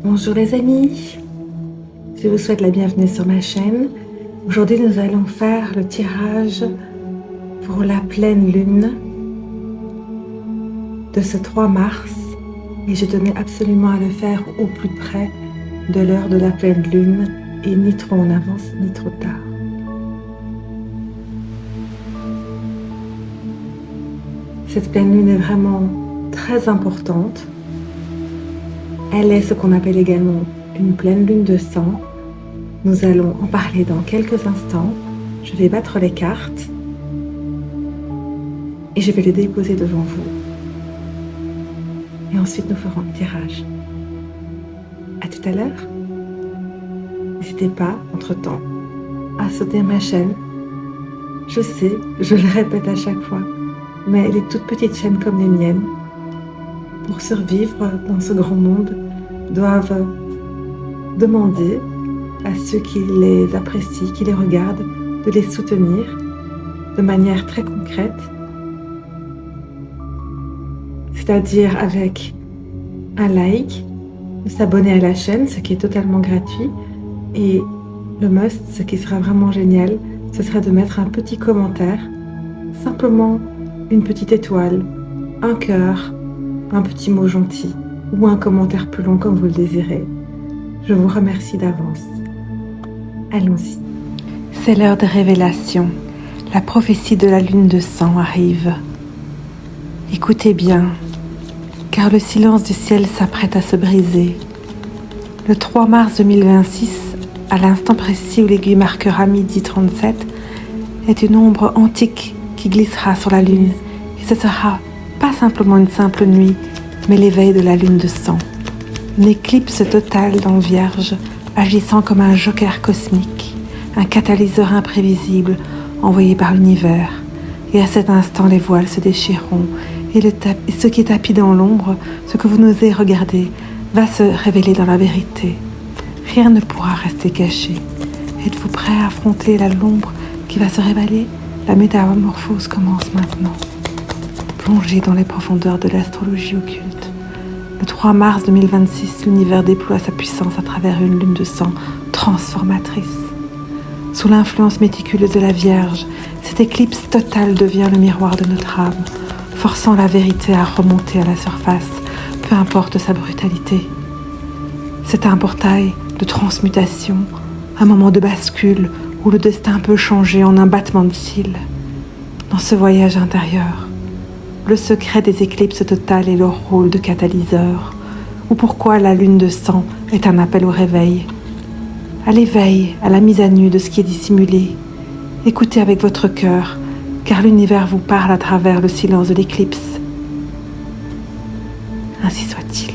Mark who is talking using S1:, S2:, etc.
S1: Bonjour les amis, je vous souhaite la bienvenue sur ma chaîne. Aujourd'hui nous allons faire le tirage pour la pleine lune de ce 3 mars et je tenais absolument à le faire au plus près de l'heure de la pleine lune et ni trop en avance ni trop tard. Cette pleine lune est vraiment très importante. Elle est ce qu'on appelle également une pleine lune de sang. Nous allons en parler dans quelques instants. Je vais battre les cartes et je vais les déposer devant vous. Et ensuite nous ferons le tirage. À tout à l'heure. N'hésitez pas, entre-temps, à soutenir ma chaîne. Je sais, je le répète à chaque fois, mais les toutes petites chaînes comme les miennes, pour survivre dans ce grand monde, doivent demander à ceux qui les apprécient, qui les regardent, de les soutenir de manière très concrète, c'est-à-dire avec un like, de s'abonner à la chaîne, ce qui est totalement gratuit, et le must, ce qui sera vraiment génial, ce serait de mettre un petit commentaire, simplement une petite étoile, un cœur, un petit mot gentil ou un commentaire plus long comme vous le désirez. Je vous remercie d'avance. Allons-y. C'est l'heure de révélation. La prophétie de la lune de sang arrive. Écoutez bien, car le silence du ciel s'apprête à se briser. Le 3 mars 2026, à l'instant précis où l'aiguille marquera midi 37, est une ombre antique qui glissera sur la lune, et ce sera pas simplement une simple nuit, mais l'éveil de la lune de sang. Une éclipse totale dans le Vierge, agissant comme un joker cosmique, un catalyseur imprévisible envoyé par l'univers. Et à cet instant, les voiles se déchireront, et ce qui est tapis dans l'ombre, ce que vous n'osez regarder, va se révéler dans la vérité. Rien ne pourra rester caché. Êtes-vous prêt à affronter l'ombre qui va se révéler? La métamorphose commence maintenant. Plongez dans les profondeurs de l'astrologie occulte. Le 3 mars 2026, l'univers déploie sa puissance à travers une lune de sang transformatrice. Sous l'influence méticuleuse de la Vierge, cette éclipse totale devient le miroir de notre âme, forçant la vérité à remonter à la surface, peu importe sa brutalité. C'est un portail de transmutation, un moment de bascule où le destin peut changer en un battement de cils. Dans ce voyage intérieur, le secret des éclipses totales est leur rôle de catalyseur, ou pourquoi la lune de sang est un appel au réveil. À l'éveil, à la mise à nu de ce qui est dissimulé. Écoutez avec votre cœur, car l'univers vous parle à travers le silence de l'éclipse. Ainsi soit-il.